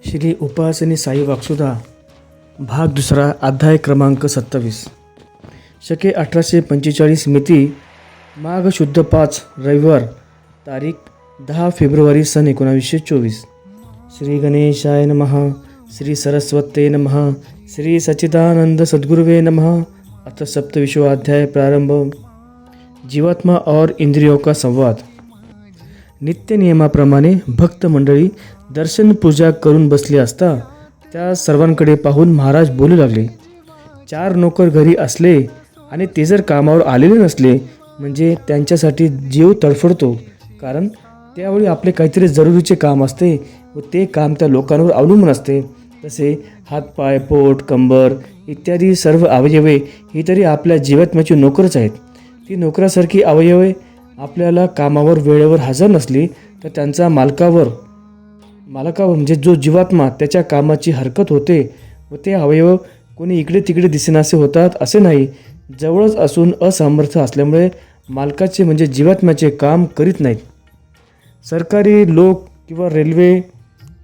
श्री उपासनी साई वाक्सुधा भाग दुसरा अध्याय क्रमांक 27 शके 1845 मिती माघ शुद्ध 5 रविवार तारीख 10 फेब्रुवारी सन 1924 श्री गणेशाय नमः श्री सरस्वते नमः श्री सच्चिदानंद सद्गुरुवे नमः। अथ सप्तविंशोऽध्याय प्रारंभ। जीवात्मा और इंद्रियों का संवाद। नित्य नियमाप्रमाणे भक्त मंडळी दर्शन पूजा करून बसले असता त्या सर्वांकडे पाहून महाराज बोलू लागले, 4 नोकर घरी असले आणि ते जर कामावर आलेले नसले म्हणजे त्यांच्यासाठी जीव तडफडतो, कारण त्यावेळी आपले काहीतरी जरुरीचे काम असते व ते काम त्या लोकांवर अवलंबून असते। तसे हातपाय, पोट, कंबर इत्यादी सर्व अवयवे ही तरी आपल्या जीवात्म्याची नोकरच आहेत। ती नोकरासारखी अवयवे आपल्याला कामावर वेळेवर हजर नसली तर त्यांचा मालकावर म्हणजे जो जीवात्मा त्याच्या कामाची हरकत होते व ते अवयव कोणी इकडे तिकडे दिसेनासे होतात असे नाही। जवळच असून असमर्थ असल्यामुळे मालकाचे म्हणजे जीवात्म्याचे काम करीत नाहीत। सरकारी लोक किंवा रेल्वे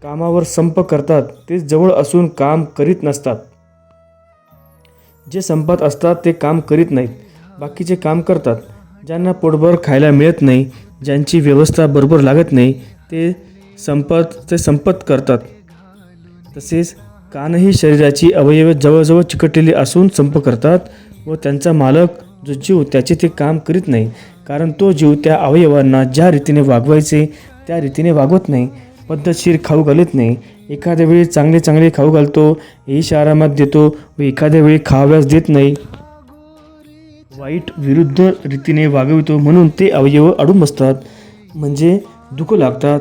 कामावर संप करतात, ते जवळ असून काम करीत नसतात। जे संपात असतात ते काम करीत नाहीत, बाकीचे काम करतात। ज्यांना पोटभर खायला मिळत नाही, ज्यांची व्यवस्था बरोबर लागत नाही, ते संपत करतात। तसेच कानही शरीराची अवयवे जवळजवळ चिकटलेली असून संप करतात व त्यांचा मालक जो जीव त्याचे ते काम करीत नाही, कारण तो जीव त्या अवयवांना ज्या रीतीने वागवायचे त्या रीतीने वागवत नाही, पद्धतशीर खाऊ घालत नाही। एखाद्या वेळी चांगले खाऊ घालतो, ऐश आरामात देतो व एखाद्या वेळी खाव्यास देत नाही, वाईट विरुद्ध रीतीने वागवितो, म्हणून ते अवयव अडून बसतात, म्हणजे दुखू लागतात,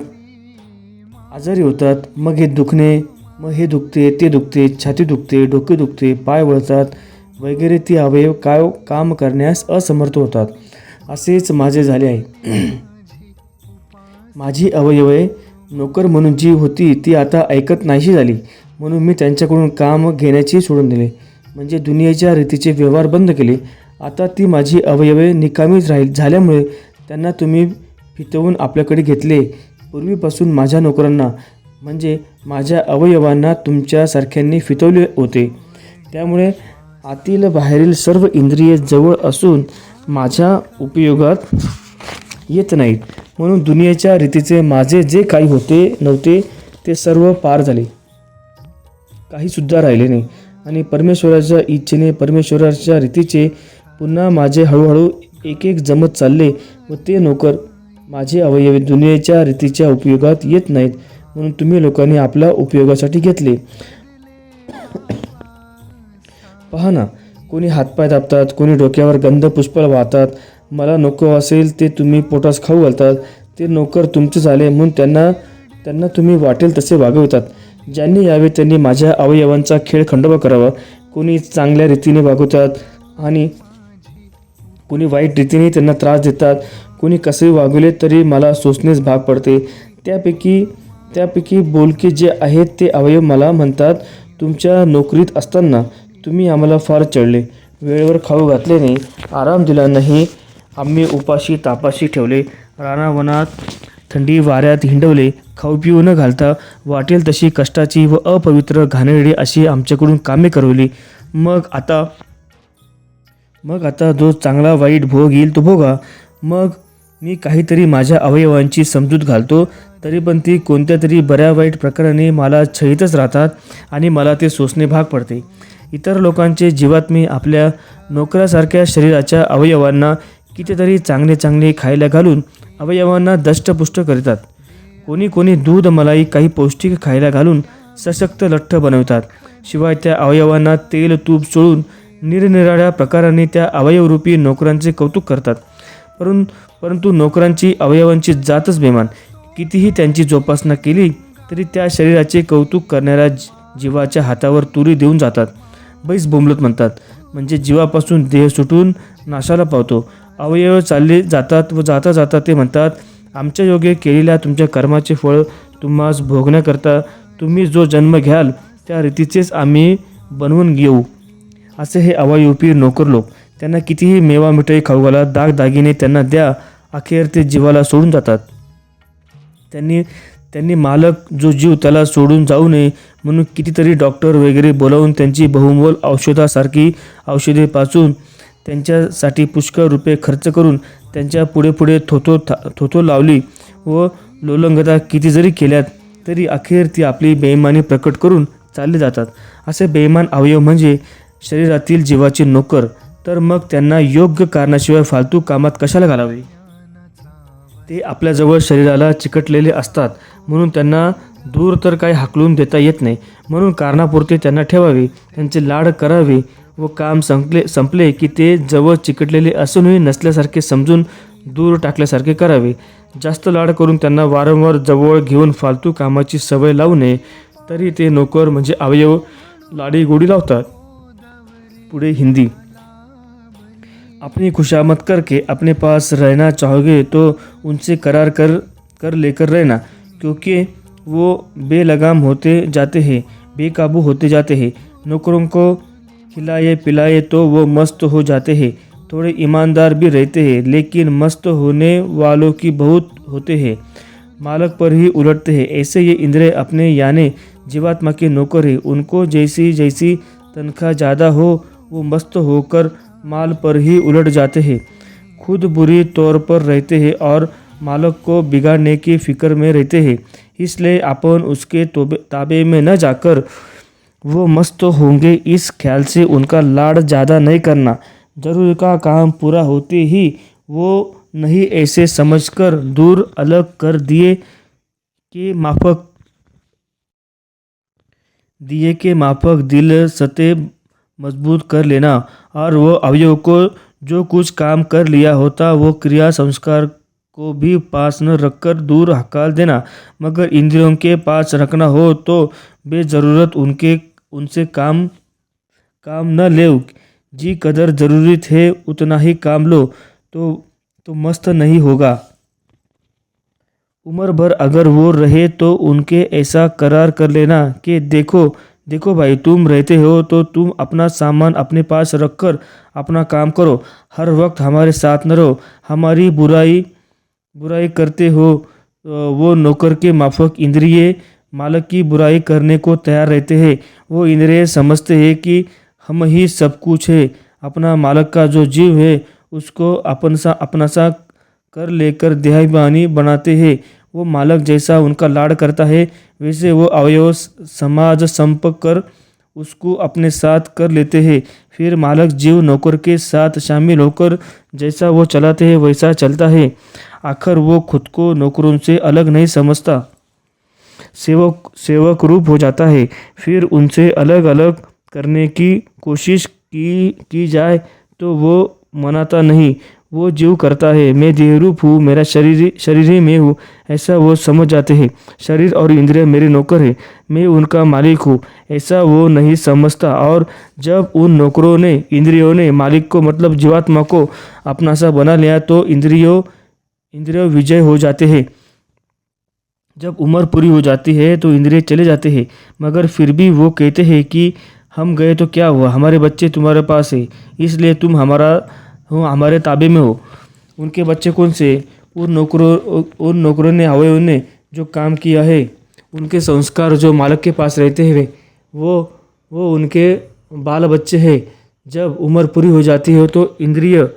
आजारी होतात। मग हे दुखणे, मग हे दुखते, ते दुखते, छाती दुखते, डोके दुखते, पाय वळतात वगैरे, ती अवयव काम करण्यास असमर्थ होतात। असेच माझे झाले आहे। माझी अवयवे नोकर म्हणून जी होती ती आता ऐकत नाहीशी झाली, म्हणून मी त्यांच्याकडून काम घेण्याची सोडून दिले, म्हणजे दुनियेच्या रीतीचे व्यवहार बंद केले। आता ती माझी अवयवे निकामी झाल्यामुळे त्यांना तुम्ही फितवून आपल्याकडे घेतले। पूर्वीपासून माझ्या नोकरांना म्हणजे माझ्या अवयवांना तुमच्यासारख्यांनी फितवले होते, त्यामुळे आतील बाहेरील सर्व इंद्रिये जवळ असून माझ्या उपयोगात येत नाहीत, म्हणून दुनियेच्या रीतीचे माझे जे काही होते नव्हते ते सर्व पार झाले, काहीसुद्धा राहिले नाही। आणि परमेश्वराच्या इच्छेने परमेश्वराच्या रीतीचे पुन्हा माझे हळूहळू एक जमत चालले व ते नोकर माझे अवयवे दुनियेच्या रीतीच्या उपयोगात येत नाहीत, म्हणून तुम्ही लोकांनी आपल्या उपयोगासाठी घेतले। पहा ना, कोणी हातपाय दाबतात, कोणी डोक्यावर गंध पुष्पळ वाहतात, मला नको असेल ते तुम्ही पोटास खाऊ घालतात। ते नोकर तुमचे झाले म्हणून त्यांना तुम्ही वाटेल तसे वागवतात। ज्यांनी यावे त्यांनी माझ्या अवयवांचा खेळ खंडोबा करावा। कोणी चांगल्या रीतीने वागवतात आणि कोणी वाईट रीतीने त्यांना त्रास देतात। कोणी कसे वागवले तरी मला सोसणेच भाग पडते। त्यापैकी बोलके जे आहेत ते अवयव मला म्हणतात, तुमच्या नोकरीत असताना तुम्ही आम्हाला फार चढले, वेळेवर खाऊ घातले नाही, आराम दिला नाही, आम्ही उपाशी तापाशी ठेवले, रानावनात थंडी वाऱ्यात हिंडवले, खाऊ पिऊ न घालता वाटेल तशी कष्टाची व अपवित्र घाणेरडी अशी आमच्याकडून कामे करवली। मग आता जो चांगला वाईट भोग येईल तो भोगा। मग मी काहीतरी माझ्या अवयवांची समजूत घालतो, तरी पण ती कोणत्या तरी बऱ्या वाईट प्रकाराने मला छळीतच राहतात आणि मला ते सोसणे भाग पडते। इतर लोकांचे जीवात्मे आपल्या नोकरासारख्या शरीराच्या अवयवांना कितीतरी चांगले खायला घालून अवयवांना दष्टपुष्ट करतात। कोणी दूध मलाई काही पौष्टिक खायला घालून सशक्त लठ्ठ बनवतात। शिवाय त्या अवयवांना तेल तूप चोळून निरनिराळ्या प्रकाराने त्या अवयवरूपी नोकरांचे कौतुक करतात। परंतु नोकरांची अवयवांची जातच बेमान। कितीही त्यांची जोपासना केली तरी त्या शरीराचे कौतुक करणाऱ्या जीवाच्या हातावर तुरी देऊन जातात। बैस बोंबलत म्हणतात, म्हणजे जीवापासून देह सुटून नाशाला पावतो। अवयव चालले जातात व जाता जाता ते म्हणतात, आमच्या योगे केलेल्या तुमच्या कर्माचे फळ तुम्हास भोगण्याकरता तुम्ही जो जन्म घ्याल त्या रीतीचेच आम्ही बनवून घेऊ। असे हे अवयवरूपी नोकर लोक। त्यांना कितीही मेवा मिठाई खाऊ घाला, दागदागिने त्यांना द्या, अखेर ते जीवाला सोडून जातात। त्यांनी त्यांनी मालक जो जीव त्याला सोडून जाऊ नये म्हणून कितीतरी डॉक्टर वगैरे बोलावून त्यांची बहुमोल औषधासारखी औषधे पाजून त्यांच्यासाठी पुष्कळ रुपये खर्च करून त्यांच्या पुढे थोथो लावली व लोलंगता किती जरी केल्यात तरी अखेर ती आपली बेईमानी प्रकट करून चालले जातात. असे बेईमान अवयव म्हणजे शरीरातील जीवाचे नोकर. तर मग त्यांना योग्य कारणाशिवाय फालतू कामात कशाला घालावे? ते आपल्याजवळ शरीराला चिकटलेले असतात म्हणून त्यांना दूर तर काही हाकलून देता येत नाही. म्हणून कारणापुरते त्यांना ठेवावे, त्यांचे लाड करावे व काम संपले की ते जवळ चिकटलेले असूनही नसल्यासारखे समजून दूर टाकल्यासारखे करावे. जास्त लाड करून त्यांना वारंवार जवळ घेऊन फालतू कामाची सवय लावू नये. तरी ते नोकर म्हणजे अवयव लाडी गोडी लावतात. पुढे हिंदी. अपनी खुशामद करके अपने पास रहना चाहोगे तो उनसे करार कर लेकर रहना, क्योंकि वो बेलगाम होते जाते हैं, बेकाबू होते जाते हैं. नौकरों को खिलाए पिलाए तो वो मस्त हो जाते हैं, थोड़े ईमानदार भी रहते हैं, लेकिन मस्त होने वालों की बहुत होते हैं, मालक पर ही उलटते हैं. ऐसे ये इंद्रिय अपने यानी जीवात्मा के नौकर हैं. उनको जैसी जैसी तनख्वाह ज़्यादा हो वो मस्त होकर माल पर ही उलट जाते हैं, खुद बुरी तौर पर रहते हैं और मालक को बिगाड़ने की फ़िक्र में रहते हैं. इसलिए अपन उसके ताबे में न जाकर वो मस्त होंगे इस ख्याल से उनका लाड़ ज़्यादा नहीं करना. जरूरी का काम पूरा होते ही वो नहीं ऐसे समझकर दूर अलग कर दिए के माफक दिल सते मजबूत कर लेना. और वो अवयव को जो कुछ काम कर लिया होता वो क्रिया संस्कार को भी पास न रखकर दूर हकाल देना. मगर इंद्रियों के पास रखना हो तो बेज़रूरत उनसे काम न ले. जी कदर ज़रूरत है उतना ही काम लो तो मस्त नहीं होगा. उम्र भर अगर वो रहे तो उनके ऐसा करार कर लेना कि देखो भाई, तुम रहते हो तो तुम अपना सामान अपने पास रखकर अपना काम करो, हर वक्त हमारे साथ न रहो. हमारी बुराई करते हो वो नौकर के माफक इंद्रिय मालक की बुराई करने को तैयार रहते हैं. वो इंद्रिय समझते हैं कि हम ही सब कुछ है. अपना मालक का जो जीव है उसको अपना सा कर लेकर देहाभिमानी बनाते हैं. वो मालक जैसा उनका लाड़ करता है वैसे वो अवयव समाज संपर्क कर उसको अपने साथ कर लेते हैं. फिर मालक जीव नौकर के साथ शामिल होकर जैसा वो चलाते हैं वैसा चलता है. आखिर वो खुद को नौकरों से अलग नहीं समझता, सेवक रूप हो जाता है. फिर उनसे अलग अलग करने की कोशिश की जाए तो वो मनाता नहीं. वो जीव करता है, मैं देह रूप हूँ, मेरा शरीर ही मैं हूँ, ऐसा वो समझ जाते हैं. शरीर और इंद्रिय मेरे नौकर है, मैं उनका मालिक हूँ, ऐसा वो नहीं समझता. और जब उन नौकरों ने इंद्रियों ने मालिक को मतलब जीवात्मा को अपना सा बना लिया तो इंद्रियों विजय हो जाते हैं. जब उम्र पूरी हो जाती है तो इंद्रिय चले जाते हैं, मगर फिर भी वो कहते हैं कि हम गए तो क्या हुआ, हमारे बच्चे तुम्हारे पास है, इसलिए तुम हमारे ताबे में हो. उनके बच्चे कौन से? उन नौकरों ने अवयवों ने जो काम किया है, उनके संस्कार जो मालक के पास रहते हैं वो उनके बाल बच्चे हैं. जब उम्र पूरी हो जाती है तो इंद्रिय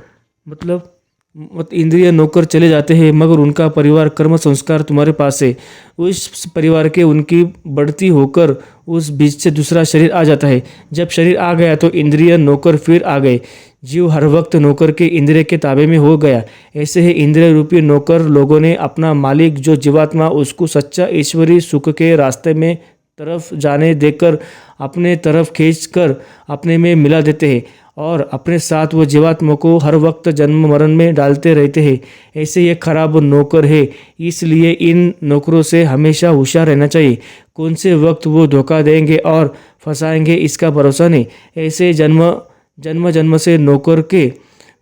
नौकर चले जाते हैं, मगर उनका परिवार कर्म संस्कार तुम्हारे पास है. उस परिवार के उनकी बढ़ती होकर उस बीच से दूसरा शरीर आ जाता है. जब शरीर आ गया तो इंद्रिय नौकर फिर आ गए. जीव हर वक्त नौकर के इंद्रिय के ताबे में हो गया. ऐसे ही इंद्रिय रूपी नौकर लोगों ने अपना मालिक जो जीवात्मा उसको सच्चा ईश्वरी सुख के रास्ते में तरफ जाने देकर अपने तरफ खींचकर अपने में मिला देते हैं और अपने साथ वो जीवात्मा को हर वक्त जन्म मरण में डालते रहते हैं. ऐसे ये खराब नौकर है. इसलिए इन नौकरों से हमेशा होशियार रहना चाहिए. कौन से वक्त वो धोखा देंगे और फंसाएंगे इसका भरोसा नहीं. ऐसे जन्म से नौकर के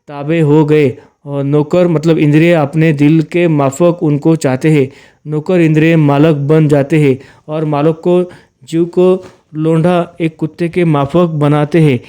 ताबे हो गए. और नौकर मतलब इंद्रिय अपने दिल के माफक उनको चाहते हैं. नौकर इंद्रिय मालक बन जाते हैं और मालक को जीव को लोंढा एक कुत्ते के माफक बनाते हैं.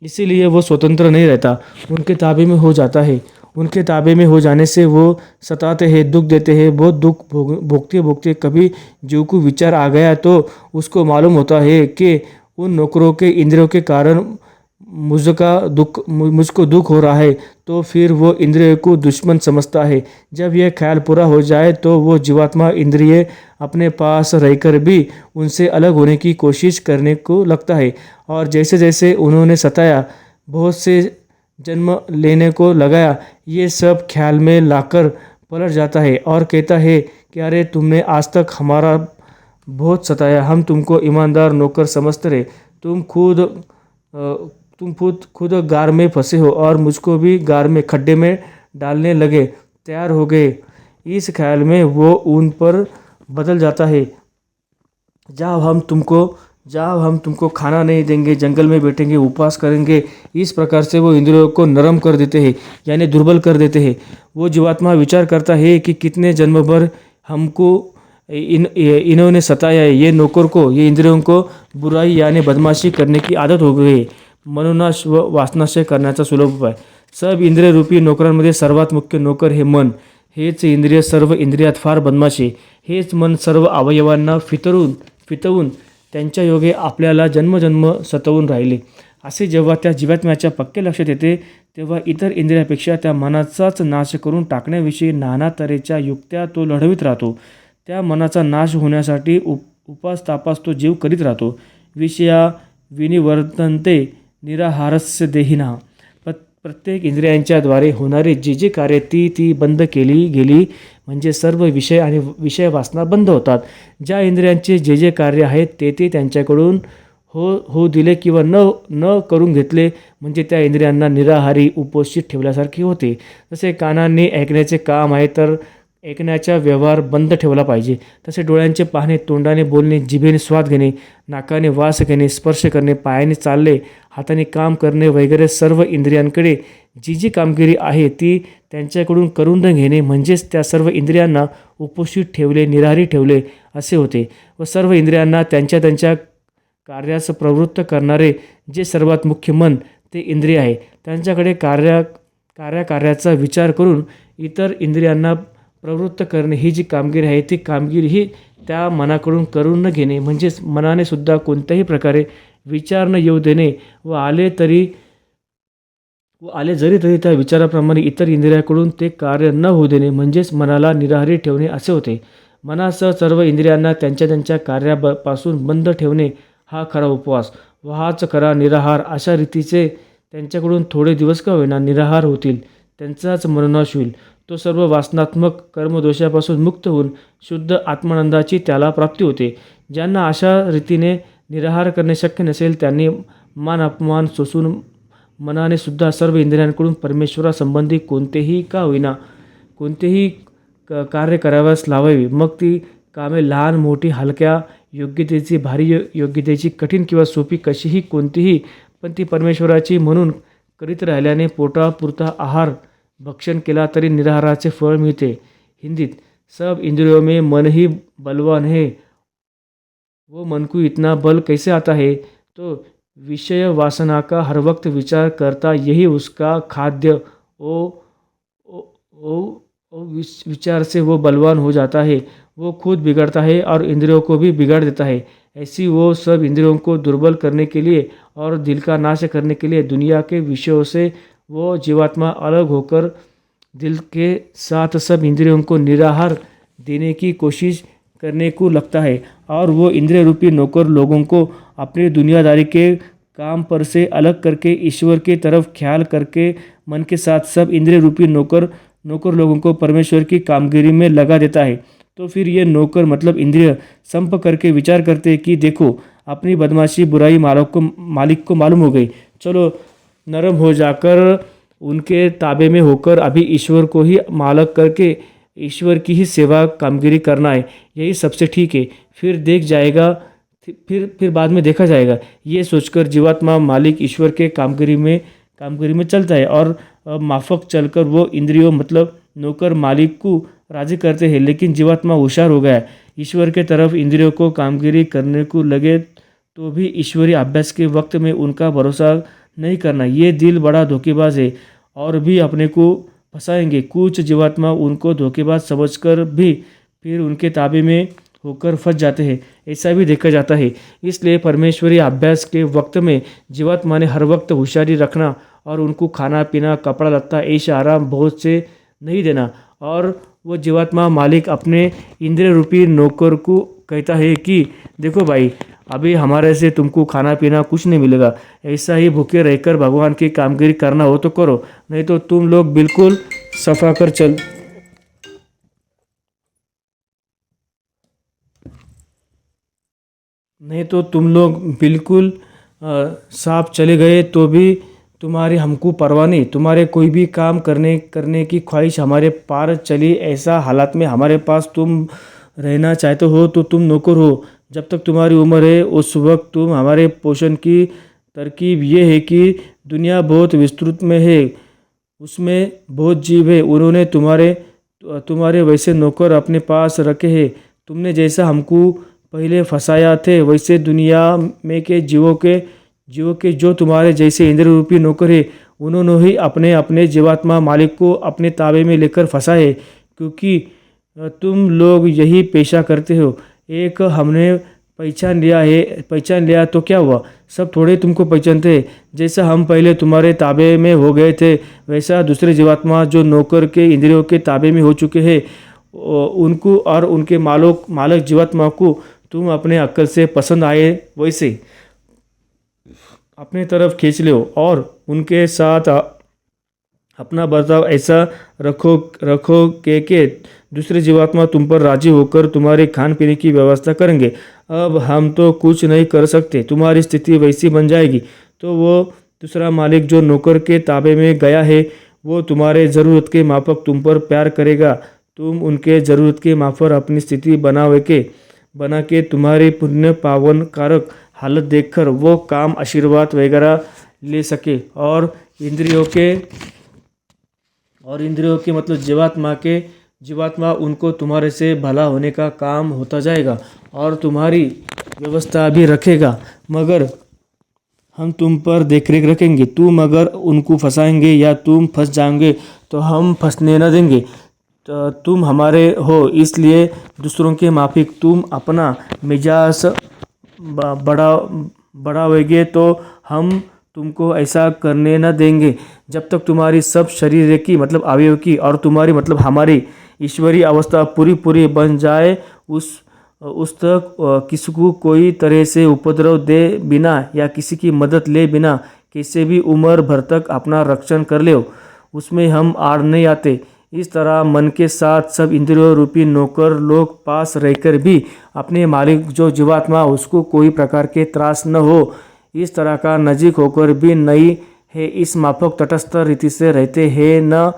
इसीलिए वो स्वतंत्र नहीं रहता, उनके ताबे में हो जाता है. उनके ताबे में हो जाने से वो सताते हैं, दुख देते हैं। बहुत दुख भोगते भोगते कभी जीव को विचार आ गया तो उसको मालूम होता है कि उन नौकरों के इंद्रियों के कारण मुझको दुख हो रहा है, तो फिर वो इंद्रिय को दुश्मन समझता है। जब यह ख्याल पूरा हो जाए तो वो जीवात्मा इंद्रिय अपने पास रहकर भी उनसे अलग होने की कोशिश करने को लगता है, और जैसे जैसे उन्होंने सताया, बहुत से जन्म लेने को लगाया, ये सब ख्याल में लाकर पलट जाता है और कहता है कि अरे तुमने आज तक हमारा बहुत सताया, हम तुमको ईमानदार नौकर समझते रहे, तुम खुद गार में फंसे हो और मुझको भी गार में खड्डे में डालने लगे, तैयार हो गए। इस ख्याल में वो उन पर बदल जाता है, जाओ हम तुमको खाना नहीं देंगे, जंगल में बैठेंगे, उपवास करेंगे। इस प्रकार से वो इंद्रियों को नरम कर देते हैं, यानी दुर्बल कर देते हैं। वो जीवात्मा विचार करता है कि कितने जन्म भर हमको इन्होंने सताया है, ये नौकर को, ये इंद्रियों को बुराई यानी बदमाशी करने की आदत हो गई है। मनोनाश व वासनाशय करण्याचा सुलभ उपाय। सब इंद्रिय रूपी नोकरांमध्ये सर्वात मुख्य नोकर हे मन. हेच इंद्रिय सर्व इंद्रियात फार बदमाशी. हेच मन सर्व अवयवांना फितवून त्यांच्या योगे आपल्याला जन्मजन्म सतवून राहिले. असे जेव्हा त्या जीवात्म्याच्या पक्के लक्षात येते, तेव्हा इतर इंद्रियापेक्षा त्या मनाचाच नाश करून टाकण्याविषयी नाना तऱ्हेच्या युक्त्या तो लढवित राहतो. त्या मनाचा नाश होण्यासाठी उपास तापास तो जीव करीत राहतो. विषया विनिवर्तन्ते निराहारस्य देहिनः. प्रत्येक इंद्रियांच्या द्वारे होणारे जे कार्य ती बंद केली गेली म्हणजे सर्व विषय आणि विषय वासना बंद होतात. ज्या इंद्रियांचे जे कार्य आहेत ते त्यांच्याकडून हो दिले किंवा न करून घेतले म्हणजे त्या इंद्रियांना निराहारी उपोषित ठेवल्यासारखे होते. जसे कानांनी ऐकण्याचे काम आहे तर ऐकण्याचा व्यवहार बंद ठेवला पाहिजे, तसे डोळ्यांचे पाहणे, तोंडाने बोलणे, जिभेने स्वाद घेणे, नाकाने वास घेणे, स्पर्श करणे, पायाने चालणे, हाताने काम करणे वगैरे सर्व इंद्रियांकडे जी कामगिरी आहे ती त्यांच्याकडून करून न घेणे म्हणजेच त्या सर्व इंद्रियांना उपोषित ठेवले, निराहारी ठेवले असे होते. व सर्व इंद्रियांना त्यांच्या कार्यास प्रवृत्त करणारे जे सर्वात मुख्य मन ते इंद्रिय आहे, त्यांच्याकडे कार्याचा विचार करून इतर इंद्रियांना प्रवृत्त करणे ही जी कामगिरी आहे ती कामगिरी ही त्या मनाकडून करून न घेणे म्हणजेच मनाने सुद्धा कोणत्याही प्रकारे विचार न येऊ देणे व आले जरी तरी त्या विचाराप्रमाणे इतर इंद्रियाकडून ते कार्य न होऊ देणे म्हणजेच मनाला निराहारी ठेवणे असे होते. मनासह सर्व इंद्रियांना त्यांच्या कार्यापासून बंद ठेवणे हा खरा उपवास व हाच खरा निराहार. अशा रीतीचे त्यांच्याकडून थोडे दिवस का होईना निराहार होतील, त्यांचाच मनोनाश होईल. तो सर्व वासनात्मक कर्मदोषापासून मुक्त होऊन शुद्ध आत्मानंदाची त्याला प्राप्ती होते. ज्यांना अशा रीतीने निराहार करणे शक्य नसेल त्यांनी मान अपमान सोसून मनाने सुद्धा सर्व इंद्रियांकडून परमेश्वरासंबंधी कोणतेही कार्य कराव्यास लावावी. मग ती कामे लहान मोठी, हलक्या योग्यतेची, भारी योग्यतेची, कठीण किंवा सोपी, कशीही कोणतीही, पण ती परमेश्वराची म्हणून करीत राहिल्याने पोटापुरता आहार भक्षण केला तरी निराहाराचे फळ मिळते. हिंदीत सब इंद्रियों में मन ही बलवान है, वो मन को इतना बल कैसे आता है, तो विषय वासना का हर वक्त विचार करता यही उसका खाद्य विचार से वो बलवान हो जाता है. वो खुद बिगड़ता है और इंद्रियों को भी बिगाड़ देता है. ऐसी वो सब इंद्रियों को दुर्बल करने के लिए और दिल का नाश करने के लिए दुनिया के विषयों से वो जीवात्मा अलग होकर दिल के साथ सब इंद्रियों को निराहार देने की कोशिश करने को लगता है. और वो इंद्रिय रूपी नौकर लोगों को अपनी दुनियादारी के काम पर से अलग करके ईश्वर की तरफ ख्याल करके मन के साथ सब इंद्रिय रूपी नौकर लोगों को परमेश्वर की कामगिरी में लगा देता है. तो फिर ये नौकर मतलब इंद्रिय संप करके विचार करते कि देखो अपनी बदमाशी बुराई मालिक को मालूम हो गई, चलो नरम हो जाकर उनके ताबे में होकर अभी ईश्वर को ही मालक करके ईश्वर की ही सेवा कामगिरी करना है, यही सबसे ठीक है. फिर बाद में देखा जाएगा. ये सोचकर जीवात्मा मालिक ईश्वर के कामगिरी में चलता है और माफक चलकर वो इंद्रियों मतलब नौकर मालिक को राजी करते हैं. लेकिन जीवात्मा होशियार हो गया, ईश्वर के तरफ इंद्रियों को कामगिरी करने को लगे तो भी ईश्वरीय अभ्यास के वक्त में उनका भरोसा नहीं करना. ये दिल बड़ा धोखेबाज है और भी अपने को फंसाएंगे। कुछ जीवात्मा उनको धोखेबाज समझकर भी फिर उनके ताबे में होकर फंस जाते हैं, ऐसा भी देखा जाता है। इसलिए परमेश्वरी अभ्यास के वक्त में जीवात्मा ने हर वक्त होशियारी रखना और उनको खाना पीना, कपड़ा लत्ता, ऐश आराम बहुत से नहीं देना। और वो जीवात्मा मालिक अपने इंद्रिय रूपी नौकर को कहता है कि देखो भाई, अभी हमारे से तुमको खाना पीना कुछ नहीं मिलेगा, ऐसा ही भूखे रहकर भगवान की कामगिरी करना हो तो करो, नहीं तो तुम लोग बिल्कुल सफा कर चल नहीं तो तुम लोग बिल्कुल साफ चले गए तो भी तुम्हारी हमको परवाह नहीं। तुम्हारे कोई भी काम करने करने की ख्वाहिश हमारे पार चली, ऐसा हालात में हमारे पास तुम रहना चाहते हो तो तुम नौकर हो। जब तक तुम्हारी उम्र है उस वक्त तुम हमारे पोषण की तरकीब ये है कि दुनिया बहुत विस्तृत में है, उसमें बहुत जीव है, उन्होंने तुम्हारे तुम्हारे वैसे नौकर अपने पास रखे हैं। तुमने जैसा हमको पहले फंसाया थे वैसे दुनिया में के जीवों के जो तुम्हारे जैसे इंद्र रूपी नौकर है, उन्होंने ही अपने अपने जीवात्मा मालिक को अपने ताबे में लेकर फंसा है। क्योंकि तुम लोग यही पेशा करते हो। एक हमने पहचान लिया तो क्या हुआ, सब थोड़े तुमको पहचानते। जैसा हम पहले तुम्हारे ताबे में हो गए थे वैसा दूसरे जीवात्मा जो नौकर के इंद्रियों के ताबे में हो चुके हैं, उनको और उनके मालक जीवात्मा को तुम अपने अक्ल से पसंद आए वैसे अपने तरफ खींच लो और उनके साथ अपना बर्ताव ऐसा रखो कि दूसरे जीवात्मा तुम पर राजी होकर तुम्हारे खान पीने की व्यवस्था करेंगे। अब हम तो कुछ नहीं कर सकते, तुम्हारी स्थिति वैसी बन जाएगी तो वो दूसरा मालिक जो नौकर के ताबे में गया है वो तुम्हारे ज़रूरत के माफक तुम पर प्यार करेगा। तुम उनके ज़रूरत के माफक अपनी स्थिति बना के तुम्हारी पुण्य पावन कारक हालत देखकर वो काम आशीर्वाद वगैरह ले सके और इंद्रियों के मतलब जीवात्मा उनको तुम्हारे से भला होने का काम होता जाएगा और तुम्हारी व्यवस्था भी रखेगा, मगर हम तुम पर देखरेख रखेंगे। तुम अगर उनको फंसाएंगे या तुम फंस जाएंगे तो हम फंसने न देंगे। तो तुम हमारे हो, इसलिए दूसरों के माफिक तुम अपना मिजाज बढ़ाओगे तो हम तुमको ऐसा करने न देंगे। जब तक तुम्हारी सब शरीर की मतलब अवयव की और तुम्हारी मतलब हमारी ईश्वरीय अवस्था पूरी बन जाए, उस तक किसी को कोई तरह से उपद्रव दे बिना या किसी की मदद ले बिना किसी भी उम्र भर तक अपना रक्षण कर ले, उसमें हम आड़ नहीं आते। इस तरह मन के साथ सब इंद्रियों रूपी नौकर लोग पास रहकर भी अपने मालिक जो जीवात्मा उसको कोई प्रकार के त्रास न हो, इस तरह का नजीक होकर भी नहीं है, इस माफक तटस्थ रीति से रहते हैं। न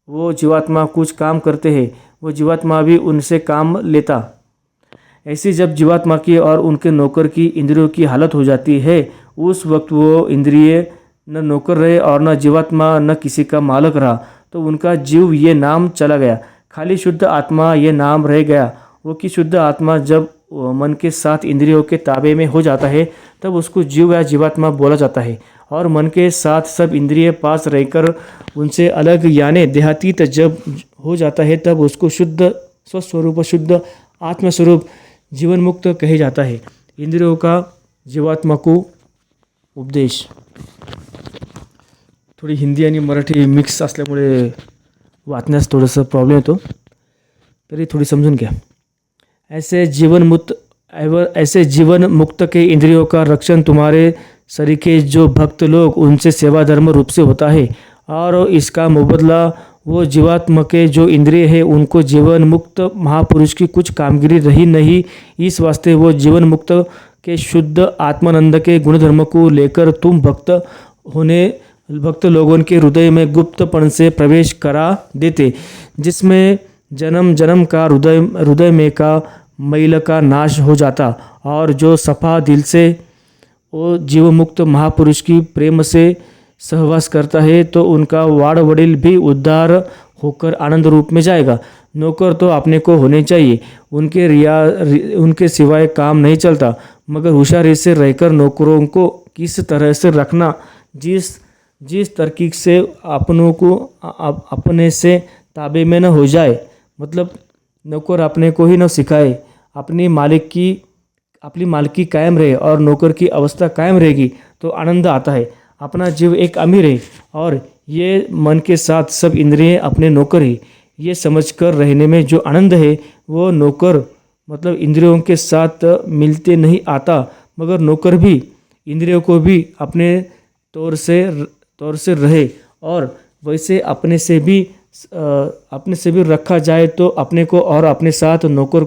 वो जीवात्मा कुछ काम करते हैं, वो जीवात्मा भी उनसे काम लेता। ऐसी जब जीवात्मा की और उनके नौकर की इंद्रियों की हालत हो जाती है, उस वक्त वो इंद्रिय न नौकर रहे और न जीवात्मा न किसी का मालक रहा, तो उनका जीव ये नाम चला गया, खाली शुद्ध आत्मा ये नाम रह गया। वो कि शुद्ध आत्मा जब मन के साथ इंद्रियों के ताबे में हो जाता है तब उसको जीव या जीवात्मा बोला जाता है। और मन के साथ सब इंद्रिय पास रहकर उनसे अलग यानी देहातीत जब हो जाता है तब उसको शुद्ध स्वस्वरूप शुद्ध आत्मस्वरूप जीवन मुक्त कहे जाता है। इंद्रियों का जीवात्मा को उपदेश। थोडी हिंदी आणि मराठी मिक्स असल्यामुळे वाचण्यास थोडंसं प्रॉब्लेम येतो, तरी थोडी समजून घ्या। ऐसे जीवन मुक्त के इंद्रियों का रक्षण तुम्हारे सरीखे जो भक्त लोग उनसे सेवा धर्म रूप से होता है, और इसका मुबदला वो जीवात्मा के जो इंद्रिय है उनको जीवन मुक्त महापुरुष की कुछ कामगिरी रही नहीं। इस वास्ते वो जीवन मुक्त के शुद्ध आत्मानंद के गुणधर्म को लेकर तुम भक्त लोगों के हृदय में गुप्तपन से प्रवेश करा देते, जिसमें जन्म जन्म का हृदय में का मैल का नाश हो जाता, और जो सफा दिल से वो जीव मुक्त महापुरुष की प्रेम से सहवास करता है तो उनका वाड़ वडील भी उद्धार होकर आनंद रूप में जाएगा। नौकर तो अपने को होने चाहिए, उनके सिवाय काम नहीं चलता, मगर होशियारी से रहकर नौकरों को किस तरह से रखना, जिस जिस तरकीब से अपनों को अपने से ताबे में न हो जाए, मतलब नौकर अपने को ही न सिखाए, अपनी मालिकी कायम रहे और नौकर की अवस्था कायम रहेगी तो आनंद आता है। अपना जीव एक अमीर है और ये मन के साथ सब इंद्रिय अपने नौकर है, ये समझकर रहने में जो आनंद है वो नौकर मतलब इंद्रियों के साथ मिलते नहीं आता, मगर नौकर भी इंद्रियों को भी अपने तौर से रहे और वैसे अपने से भी रखा जाए तो अपने को और अपने साथ नौकर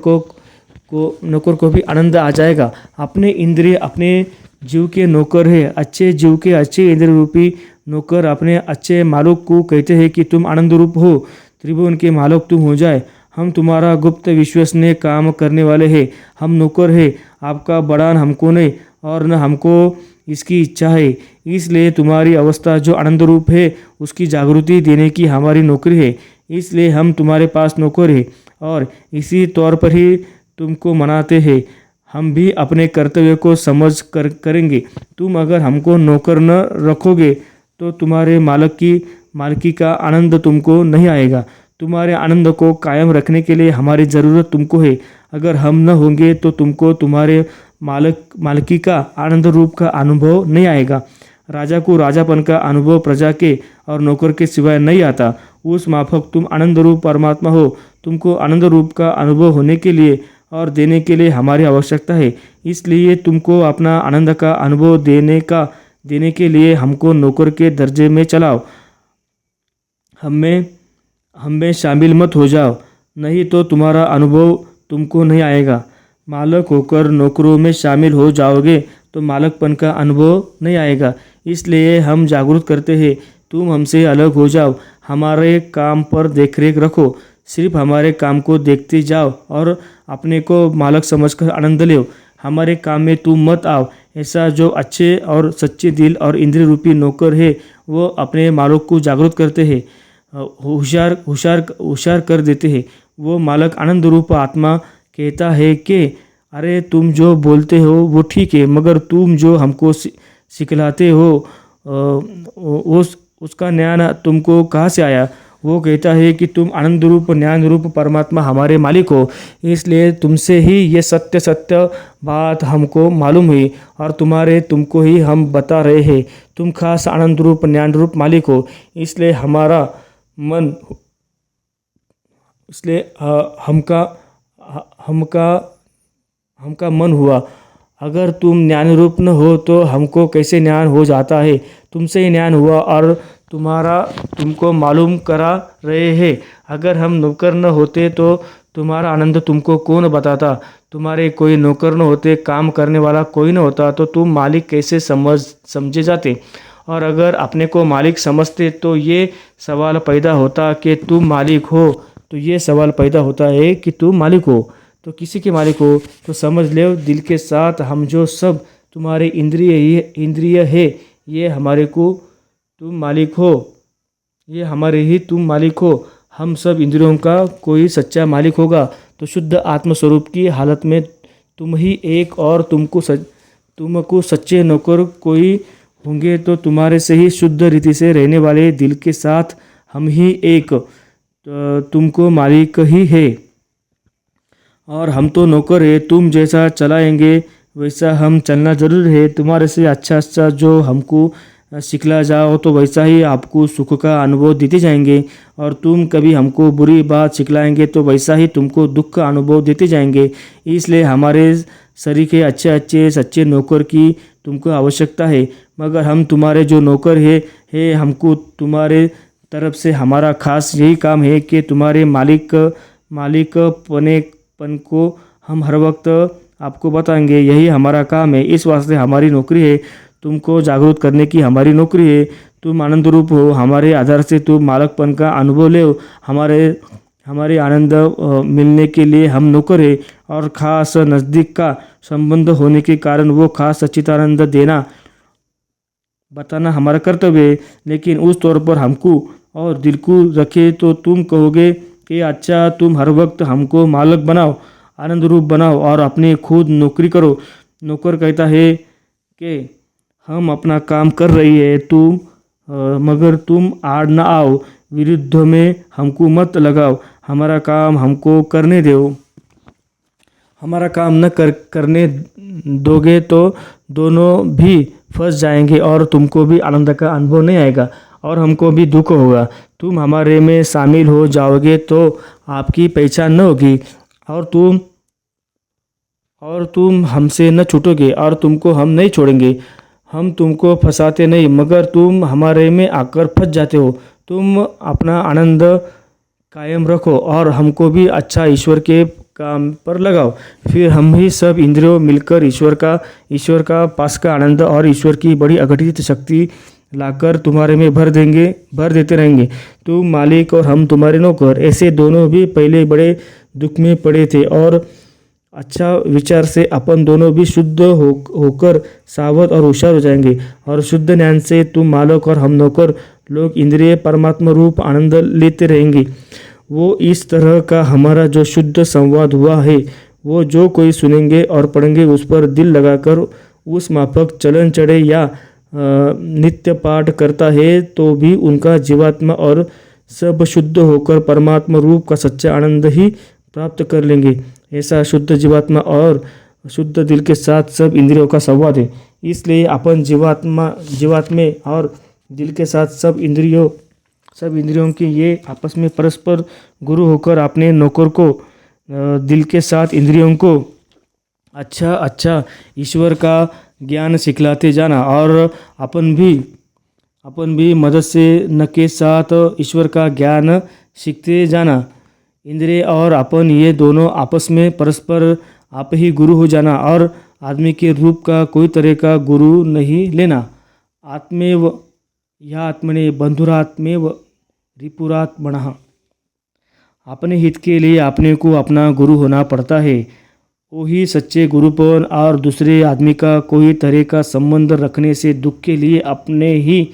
को भी आनंद आ जाएगा। अपने इंद्रिय अपने जीव के नौकर है, अच्छे जीव के अच्छे इंद्रिय रूपी नौकर अपने अच्छे मालिक को कहते हैं कि तुम आनंद रूप हो, त्रिभुवन के मालिक तुम हो जाए, हम तुम्हारा गुप्त विश्वसनीय काम करने वाले हैं, हम नौकर हैं, आपका बड़ान हमको नहीं और न हमको इसकी इच्छा है, इसलिए तुम्हारी अवस्था जो आनंद रूप है उसकी जागृति देने की हमारी नौकरी है, इसलिए हम तुम्हारे पास नौकर हैं और इसी तौर पर ही तुमको मनाते हैं। हम भी अपने कर्तव्य को समझ कर करेंगे। तुम अगर हमको नौकर न रखोगे तो तुम्हारे मालिकी का आनंद तुमको नहीं आएगा। तुम्हारे आनंद को कायम रखने के लिए हमारी ज़रूरत तुमको है। अगर हम न होंगे तो तुमको तुम्हारे मालिकी का आनंद रूप का अनुभव नहीं आएगा। राजा को राजापन का अनुभव प्रजा के और नौकर के सिवाय नहीं आता। उस माफक तुम आनंद रूप परमात्मा हो। तुमको आनंद रूप का अनुभव होने के लिए और देने के लिए हमारी आवश्यकता है, इसलिए तुमको अपना आनंद का अनुभव देने के लिए हमको नौकर के दर्जे में चलाओ। हम में शामिल मत हो जाओ, नहीं तो तुम्हारा अनुभव तुमको नहीं आएगा। मालिक होकर नौकरों में शामिल हो जाओगे तो मालिकपन का अनुभव नहीं आएगा। इसलिए हम जागरूक करते हैं, तुम हमसे अलग हो जाओ, हमारे काम पर देखरेख रखो, सिर्फ हमारे काम को देखते जाओ और अपने को मालिक समझकर आनंद लो। हमारे काम में तुम मत आओ। ऐसा जो अच्छे और सच्चे दिल और इंद्रिय रूपी नौकर है वो अपने मालिक को जागरूक करते हैं, होशियार कर देते हैं। वो मालिक आनंद रूप आत्मा कहता है कि अरे तुम जो बोलते हो वो ठीक है, मगर तुम जो हमको सिखलाते हो उसका ज्ञान तुमको कहाँ से आया? वो कहता है कि तुम आनंद रूप ज्ञान रूप परमात्मा हमारे मालिक हो, इसलिए तुमसे ही ये सत्य बात हमको मालूम हुई और तुमको ही हम बता रहे हैं। तुम खास आनंद रूप ज्ञान रूप मालिक हो, इसलिए हमका मन हुआ। अगर तुम ज्ञान रूप न हो तो हमको कैसे ज्ञान हो जाता है? तुमसे ही ज्ञान हुआ और तुमको मालूम करा रहे हैं। अगर हम नौकर न होते तो तुम्हारा आनंद तुमको कौन बताता? तुम्हारे कोई नौकर न होते, काम करने वाला कोई न होता तो तुम मालिक कैसे समझे जाते? और अगर अपने को मालिक समझते तो ये सवाल पैदा होता कि तुम मालिक हो, तो ये सवाल पैदा होता है कि तुम मालिक हो तो किसी के मालिक हो? तो समझ लो दिल के साथ हम जो सब तुम्हारे इंद्रिय है ये हमारे को तुम मालिक हो, ये हमारे ही तुम मालिक हो। हम सब इंद्रियों का कोई सच्चा मालिक होगा तो शुद्ध आत्मस्वरूप की हालत में तुम ही एक और तुमको सच्चे नौकर कोई होंगे तो तुम्हारे से ही शुद्ध रीति से रहने वाले दिल के साथ हम ही एक तुमको मालिक ही है और हम तो नौकर है। तुम जैसा चलाएंगे वैसा हम चलना जरूर है। तुम्हारे से अच्छा जो हमको सिखला जाओ तो वैसा ही आपको सुख का अनुभव देते जाएंगे और तुम कभी हमको बुरी बात सिखलाएंगे तो वैसा ही तुमको दुख का अनुभव देते जाएंगे। इसलिए हमारे शरीर के अच्छे सच्चे नौकर की तुमको आवश्यकता है, मगर हम तुम्हारे जो नौकर है हमको तुम्हारे तरफ से हमारा खास यही काम है कि तुम्हारे मालिक पन को हम हर वक्त आपको बताएंगे, यही हमारा काम है। इस वास्ते हमारी नौकरी है, तुमको जागरूक करने की हमारी नौकरी है। तुम आनंद रूप हो, हमारे आधार से तुम मालिकपन का अनुभव ले। हमारे आनंद मिलने के लिए हम नौकर है और खास नज़दीक का संबंध होने के कारण वो खास सच्चिदानंद बताना हमारा कर्तव्य है। लेकिन उस तौर पर हमको और दिल को रखे तो तुम कहोगे कि अच्छा तुम हर वक्त हमको मालिक बनाओ, आनंद रूप बनाओ और अपने खुद नौकरी करो। नौकर कहता है कि हम अपना काम कर रही है, तुम मगर तुम आड़ न आओ, विरुद्ध में हमको मत लगाओ, हमारा काम हमको करने दो। हमारा काम न करने दोगे तो दोनों भी फंस जाएंगे और तुमको भी आनंद का अनुभव नहीं आएगा और हमको भी दुख होगा। तुम हमारे में शामिल हो जाओगे तो आपकी पहचान न होगी और तुम हमसे न छूटोगे और तुमको हम नहीं छोड़ेंगे। हम तुमको फंसाते नहीं, मगर तुम हमारे में आकर फंस जाते हो। तुम अपना आनंद कायम रखो और हमको भी अच्छा ईश्वर के काम पर लगाओ। फिर हम ही सब इंद्रियों मिलकर ईश्वर का पास का आनंद और ईश्वर की बड़ी अघटित शक्ति लाकर तुम्हारे में भर देते रहेंगे। तुम मालिक और हम तुम्हारे नौकर। ऐसे दोनों भी पहले बड़े दुख में पड़े थे और अच्छा विचार से अपन दोनों भी शुद्ध होकर सावध और होशियार हो जाएंगे और शुद्ध ज्ञान से तुम मालिक और हम नौकर लोग इंद्रिय परमात्मा रूप आनंद लेते रहेंगे। वो इस तरह का हमारा जो शुद्ध संवाद हुआ है, वो जो कोई सुनेंगे और पढ़ेंगे उस पर दिल लगाकर उस माफक चलन चढ़े या नित्य पाठ करता है तो भी उनका जीवात्मा और सब शुद्ध होकर परमात्मा रूप का सच्चा आनंद ही प्राप्त कर लेंगे। ऐसा शुद्ध जीवात्मा और शुद्ध दिल के साथ सब इंद्रियों का संवाद है। इसलिए अपन जीवात्मा और दिल के साथ सब इंद्रियों के ये आपस में परस्पर गुरु होकर अपने नौकर को दिल के साथ इंद्रियों को अच्छा ईश्वर का ज्ञान सिखलाते जाना और अपन भी मदद से न के साथ ईश्वर का ज्ञान सीखते जाना। इंद्रिय और अपन ये दोनों आपस में परस्पर आप ही गुरु हो जाना और आदमी के रूप का कोई तरह का गुरु नहीं लेना। आत्मने बंधुरात्मेव रिपुरात्मनः। अपने हित के लिए अपने को अपना गुरु होना पड़ता है। वही सच्चे गुरुपन और दूसरे आदमी का कोई तरह का संबंध रखने से दुख के लिए अपने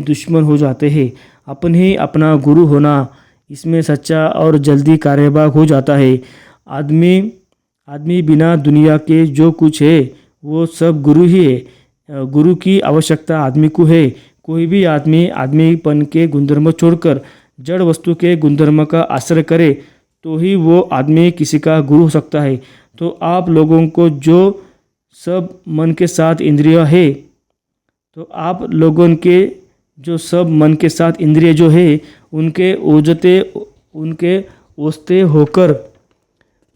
दुश्मन हो जाते हैं। अपने ही अपना गुरु होना, इसमें सच्चा और जल्दी कार्यभाग हो जाता है। आदमी बिना दुनिया के जो कुछ है वो सब गुरु ही है। गुरु की आवश्यकता आदमी को है। कोई भी आदमीपन के गुणधर्म छोड़कर जड़ वस्तु के गुणधर्म का आश्रय करे तो ही वो आदमी किसी का गुरु हो सकता है। तो आप लोगों को जो सब मन के साथ इंद्रिय है, तो आप लोगों के जो सब मन के साथ इंद्रिय जो है उनके ओझते होकर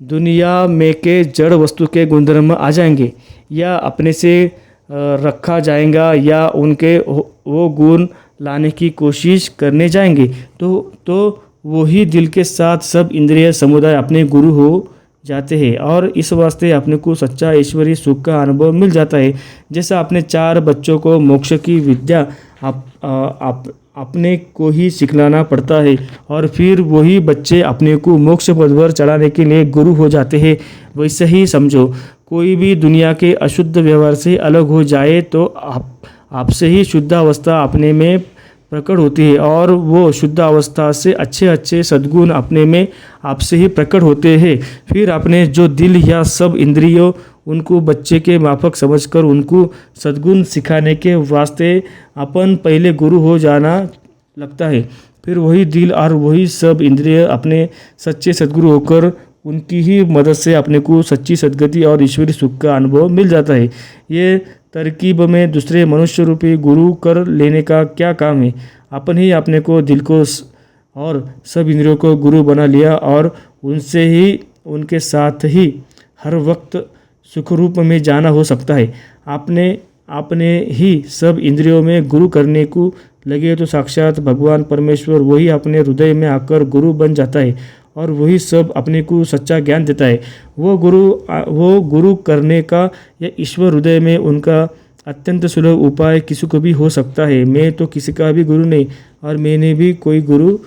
दुनिया में के जड़ वस्तु के गुणधर्म आ जाएंगे या अपने से रखा जाएगा या उनके वो गुण लाने की कोशिश करने जाएंगे तो वही दिल के साथ सब इंद्रिय समुदाय अपने गुरु हो जाते हैं और इस वास्ते अपने को सच्चा ईश्वरीय सुख का अनुभव मिल जाता है। जैसा अपने 4 बच्चों को मोक्ष की विद्या अपने को ही सिखलाना पड़ता है और फिर वही बच्चे अपने को मोक्ष पद पर चढ़ाने के लिए गुरु हो जाते हैं। वैसे ही समझो, कोई भी दुनिया के अशुद्ध व्यवहार से अलग हो जाए तो आपसे ही शुद्ध अवस्था अपने में प्रकट होती है और वो शुद्ध अवस्था से अच्छे सद्गुण अपने में आपसे ही प्रकट होते हैं। फिर अपने जो दिल या सब इंद्रियों उनको बच्चे के माफक समझकर उनको सद्गुण सिखाने के वास्ते अपन पहले गुरु हो जाना लगता है। फिर वही दिल और वही सब इंद्रिय अपने सच्चे सद्गुरु होकर उनकी ही मदद से अपने को सच्ची सद्गति और ईश्वरी सुख का अनुभव मिल जाता है। ये तरकीब में दूसरे मनुष्य रूपी गुरु कर लेने का क्या काम है। अपन ही अपने को दिल को और सब इंद्रियों को गुरु बना लिया और उनसे ही उनके साथ ही हर वक्त सुख रूप में जाना हो सकता है। आपने ही सब इंद्रियों में गुरु करने को लगे तो साक्षात भगवान परमेश्वर वही अपने हृदय में आकर गुरु बन जाता है और वही सब अपने को सच्चा ज्ञान देता है। वो गुरु करने का या ईश्वर हृदय में उनका अत्यंत सुलभ उपाय किसी को भी हो सकता है। मैं तो किसी का भी गुरु नहीं और मैंने भी कोई गुरु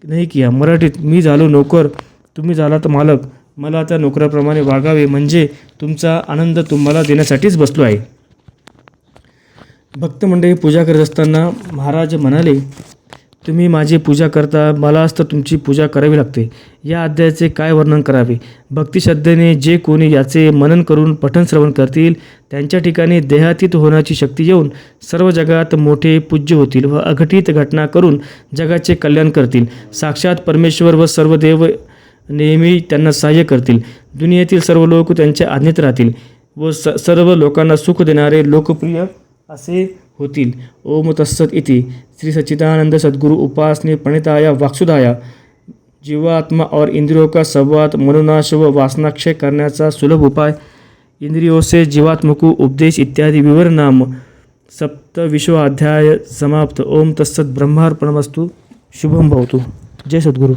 नाही किया. मराठीत मी झालो नोकर, तुम्ही झालात मालक. मला आता नोकराप्रमाणे वागावे म्हणजे तुमचा आनंद तुम्हाला देण्यासाठीच बसलो आहे. भक्त मंडळी पूजा करत असताना महाराज म्हणाले, तुम्ही माझी पूजा करता, मलाच तर तुमची पूजा करावी लागते. या अध्यायाचे काय वर्णन करावे? भक्तिश्रद्धेने जे कोणी याचे मनन करून पठण श्रवण करतील त्यांच्या ठिकाणी देहातीत होण्याची शक्ती येऊन सर्व जगात मोठे पूज्य होतील व अघटित घटना करून जगाचे कल्याण करतील. साक्षात परमेश्वर व सर्व देव नेहमी त्यांना सहाय्य करतील. दुनियेतील सर्व लोक त्यांच्या आज्ञेत राहतील व सर्व लोकांना सुख देणारे लोकप्रिय असे होतील. ओम तत्सत इति. श्री सच्चिदानंद सद्गुरु उपासने प्रणिताया वाक्सुधाया जीवात्मा और इंद्रियों का संवाद, मनोनाश व वासनाक्षय करण्याचा सुलभ उपाय, इंद्रियों से जीवात्मा को उपदेश इत्यादि विवरण नाम 27वां अध्याय समाप्त. ओम तत्सत. ब्रह्मार्पणमस्तु. शुभम भवतु. जय सद्गुरु.